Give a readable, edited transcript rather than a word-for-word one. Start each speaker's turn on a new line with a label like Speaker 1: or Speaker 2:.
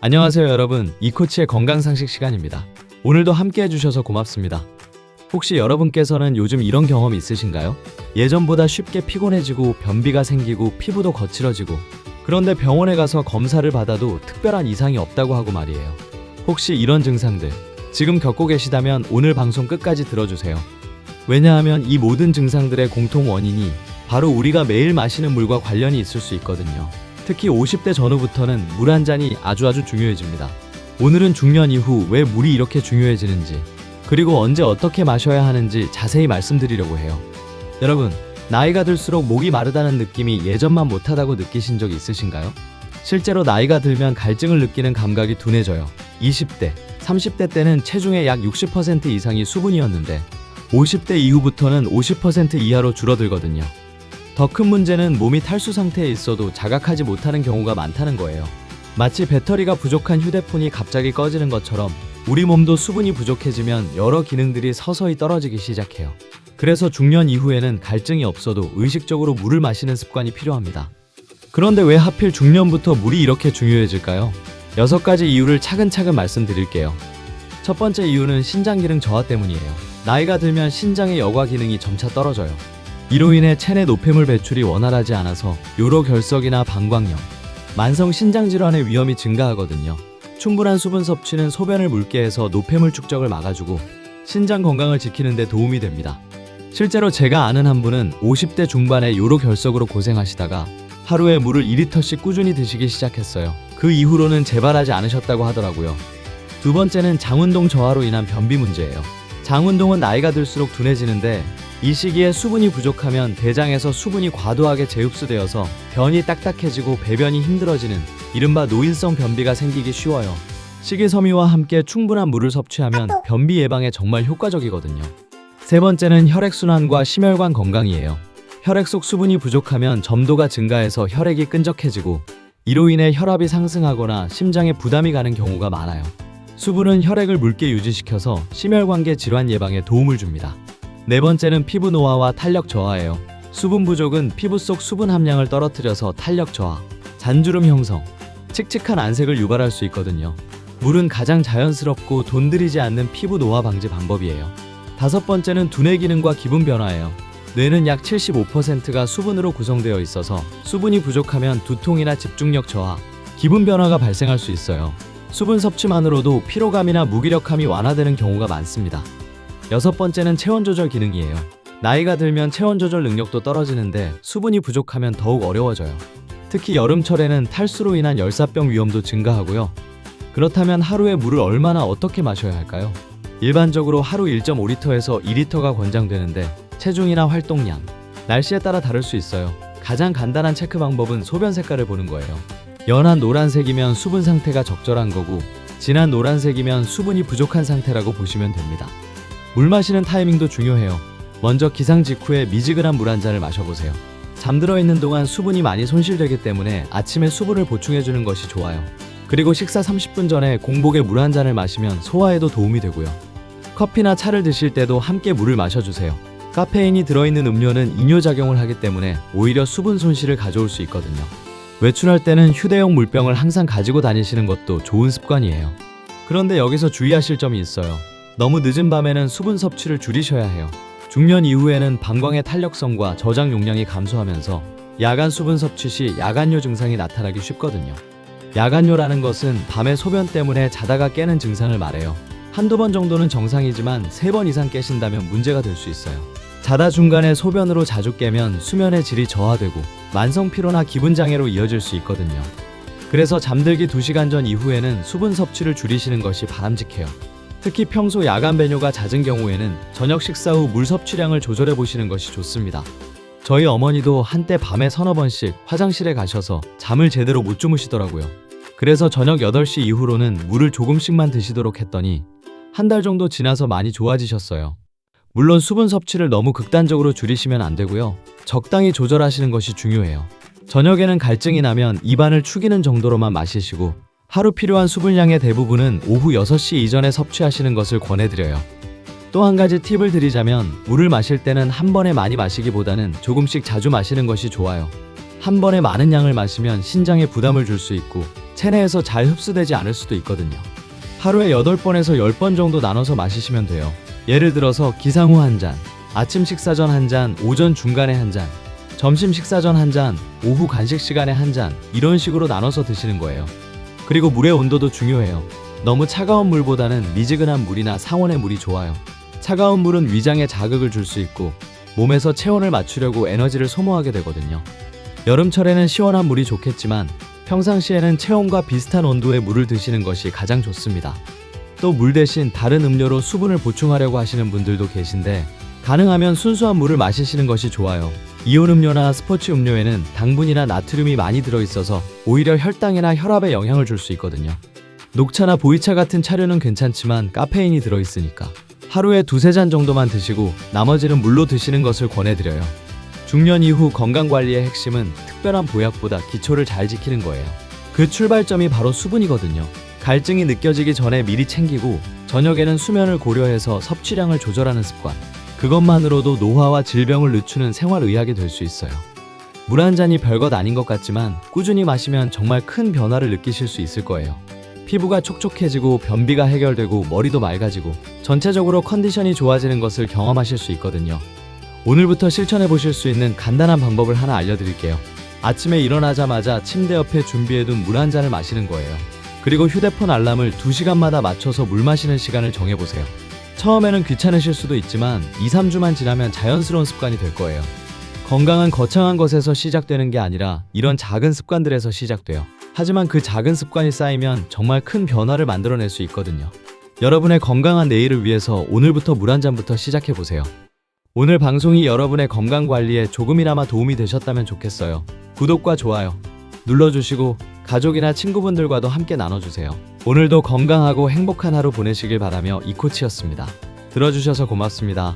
Speaker 1: 안녕하세요 여러분, 이코치의 건강상식 시간입니다. 오늘도 함께 해주셔서 고맙습니다. 혹시 여러분께서는 요즘 이런 경험 있으신가요? 예전보다 쉽게 피곤해지고 변비가 생기고 피부도 거칠어지고, 그런데 병원에 가서 검사를 받아도 특별한 이상이 없다고 하고 말이에요. 혹시 이런 증상들 지금 겪고 계시다면 오늘 방송 끝까지 들어주세요. 왜냐하면 이 모든 증상들의 공통 원인이 바로 우리가 매일 마시는 물과 관련이 있을 수 있거든요. 특히 50대 전후부터는 물 한 잔이 아주 중요해집니다. 오늘은 중년 이후 왜 물이 이렇게 중요해지는지, 그리고 언제 어떻게 마셔야 하는지 자세히 말씀드리려고 해요. 여러분, 나이가 들수록 목이 마르다는 느낌이 예전만 못하다고 느끼신 적 있으신가요? 실제로 나이가 들면 갈증을 느끼는 감각이 둔해져요. 20대, 30대 때는 체중의 약 60% 이상이 수분이었는데 50대 이후부터는 50% 이하로 줄어들거든요. 더 큰 문제는 몸이 탈수 상태에 있어도 자각하지 못하는 경우가 많다는 거예요. 마치 배터리가 부족한 휴대폰이 갑자기 꺼지는 것처럼 우리 몸도 수분이 부족해지면 여러 기능들이 서서히 떨어지기 시작해요. 그래서 중년 이후에는 갈증이 없어도 의식적으로 물을 마시는 습관이 필요합니다. 그런데 왜 하필 중년부터 물이 이렇게 중요해질까요? 6가지 이유를 차근차근 말씀드릴게요. 첫 번째 이유는 신장 기능 저하 때문이에요. 나이가 들면 신장의 여과 기능이 점차 떨어져요. 이로 인해 체내 노폐물 배출이 원활하지 않아서 요로결석이나 방광염, 만성 신장질환의 위험이 증가하거든요. 충분한 수분 섭취는 소변을 묽게 해서 노폐물 축적을 막아주고 신장 건강을 지키는 데 도움이 됩니다. 실제로 제가 아는 한 분은 50대 중반에 요로결석으로 고생하시다가 하루에 물을 2리터씩 꾸준히 드시기 시작했어요. 그 이후로는 재발하지 않으셨다고 하더라고요. 두 번째는 장운동 저하로 인한 변비 문제예요. 장운동은 나이가 들수록 둔해지는데 이 시기에 수분이 부족하면 대장에서 수분이 과도하게 재흡수되어서 변이 딱딱해지고 배변이 힘들어지는 이른바 노인성 변비가 생기기 쉬워요. 식이섬유와 함께 충분한 물을 섭취하면 변비 예방에 정말 효과적이거든요. 세 번째는 혈액순환과 심혈관 건강이에요. 혈액 속 수분이 부족하면 점도가 증가해서 혈액이 끈적해지고 이로 인해 혈압이 상승하거나 심장에 부담이 가는 경우가 많아요. 수분은 혈액을 묽게 유지시켜서 심혈관계 질환 예방에 도움을 줍니다. 네 번째는 피부 노화와 탄력 저하예요. 수분 부족은 피부 속 수분 함량을 떨어뜨려서 탄력 저하, 잔주름 형성, 칙칙한 안색을 유발할 수 있거든요. 물은 가장 자연스럽고 돈 들이지 않는 피부 노화 방지 방법이에요. 다섯 번째는 두뇌 기능과 기분 변화예요. 뇌는 약 75%가 수분으로 구성되어 있어서 수분이 부족하면 두통이나 집중력 저하, 기분 변화가 발생할 수 있어요. 수분 섭취만으로도 피로감이나 무기력함이 완화되는 경우가 많습니다. 여섯 번째는 체온 조절 기능이에요. 나이가 들면 체온 조절 능력도 떨어지는데 수분이 부족하면 더욱 어려워져요. 특히 여름철에는 탈수로 인한 열사병 위험도 증가하고요. 그렇다면 하루에 물을 얼마나 어떻게 마셔야 할까요? 일반적으로 하루 1.5리터에서 2리터가 권장되는데 체중이나 활동량, 날씨에 따라 다를 수 있어요. 가장 간단한 체크 방법은 소변 색깔을 보는 거예요. 연한 노란색이면 수분 상태가 적절한 거고 진한 노란색이면 수분이 부족한 상태라고 보시면 됩니다. 물 마시는 타이밍도 중요해요. 먼저 기상 직후에 미지근한 물 한 잔을 마셔보세요. 잠들어 있는 동안 수분이 많이 손실되기 때문에 아침에 수분을 보충해주는 것이 좋아요. 그리고 식사 30분 전에 공복에 물 한 잔을 마시면 소화에도 도움이 되고요. 커피나 차를 드실 때도 함께 물을 마셔주세요. 카페인이 들어있는 음료는 이뇨작용을 하기 때문에 오히려 수분 손실을 가져올 수 있거든요. 외출할 때는 휴대용 물병을 항상 가지고 다니시는 것도 좋은 습관이에요. 그런데 여기서 주의하실 점이 있어요. 너무 늦은 밤에는 수분 섭취를 줄이셔야 해요. 중년 이후에는 방광의 탄력성과 저장 용량이 감소하면서 야간 수분 섭취 시 야간요 증상이 나타나기 쉽거든요. 야간요라는 것은 밤에 소변 때문에 자다가 깨는 증상을 말해요. 한두 번 정도는 정상이지만 3번 이상 깨신다면 문제가 될 수 있어요. 자다 중간에 소변으로 자주 깨면 수면의 질이 저하되고 만성 피로나 기분 장애로 이어질 수 있거든요. 그래서 잠들기 2시간 전 이후에는 수분 섭취를 줄이시는 것이 바람직해요. 특히 평소 야간 배뇨가 잦은 경우에는 저녁 식사 후 물 섭취량을 조절해 보시는 것이 좋습니다. 저희 어머니도 한때 밤에 서너 번씩 화장실에 가셔서 잠을 제대로 못 주무시더라고요. 그래서 저녁 8시 이후로는 물을 조금씩만 드시도록 했더니 한 달 정도 지나서 많이 좋아지셨어요. 물론 수분 섭취를 너무 극단적으로 줄이시면 안 되고요. 적당히 조절하시는 것이 중요해요. 저녁에는 갈증이 나면 입안을 축이는 정도로만 마시시고 하루 필요한 수분량의 대부분은 오후 6시 이전에 섭취하시는 것을 권해드려요. 또 한 가지 팁을 드리자면 물을 마실 때는 한 번에 많이 마시기보다는 조금씩 자주 마시는 것이 좋아요. 한 번에 많은 양을 마시면 신장에 부담을 줄 수 있고 체내에서 잘 흡수되지 않을 수도 있거든요. 하루에 8번에서 10번 정도 나눠서 마시시면 돼요. 예를 들어서 기상 후 한 잔, 아침 식사 전 한 잔, 오전 중간에 한 잔, 점심 식사 전 한 잔, 오후 간식 시간에 한 잔, 이런 식으로 나눠서 드시는 거예요. 그리고 물의 온도도 중요해요. 너무 차가운 물보다는 미지근한 물이나 상온의 물이 좋아요. 차가운 물은 위장에 자극을 줄 수 있고 몸에서 체온을 맞추려고 에너지를 소모하게 되거든요. 여름철에는 시원한 물이 좋겠지만 평상시에는 체온과 비슷한 온도의 물을 드시는 것이 가장 좋습니다. 또 물 대신 다른 음료로 수분을 보충하려고 하시는 분들도 계신데 가능하면 순수한 물을 마시시는 것이 좋아요. 이온 음료나 스포츠 음료에는 당분이나 나트륨이 많이 들어있어서 오히려 혈당이나 혈압에 영향을 줄 수 있거든요. 녹차나 보이차 같은 차류는 괜찮지만 카페인이 들어있으니까 하루에 2-3잔 정도만 드시고 나머지는 물로 드시는 것을 권해드려요. 중년 이후 건강관리의 핵심은 특별한 보약보다 기초를 잘 지키는 거예요. 그 출발점이 바로 수분이거든요. 갈증이 느껴지기 전에 미리 챙기고 저녁에는 수면을 고려해서 섭취량을 조절하는 습관. 그것만으로도 노화와 질병을 늦추는 생활의학이 될 수 있어요. 물 한 잔이 별것 아닌 것 같지만 꾸준히 마시면 정말 큰 변화를 느끼실 수 있을 거예요. 피부가 촉촉해지고 변비가 해결되고 머리도 맑아지고 전체적으로 컨디션이 좋아지는 것을 경험하실 수 있거든요. 오늘부터 실천해 보실 수 있는 간단한 방법을 하나 알려드릴게요. 아침에 일어나자마자 침대 옆에 준비해둔 물 한 잔을 마시는 거예요. 그리고 휴대폰 알람을 2시간마다 맞춰서 물 마시는 시간을 정해보세요. 처음에는 귀찮으실 수도 있지만 2-3주만 지나면 자연스러운 습관이 될 거예요. 건강은 거창한 것에서 시작되는 게 아니라 이런 작은 습관들에서 시작돼요. 하지만 그 작은 습관이 쌓이면 정말 큰 변화를 만들어낼 수 있거든요. 여러분의 건강한 내일을 위해서 오늘부터 물 한 잔부터 시작해보세요. 오늘 방송이 여러분의 건강관리에 조금이나마 도움이 되셨다면 좋겠어요. 구독과 좋아요 눌러주시고 가족이나 친구분들과도 함께 나눠주세요. 오늘도 건강하고 행복한 하루 보내시길 바라며 이코치였습니다. 들어주셔서 고맙습니다.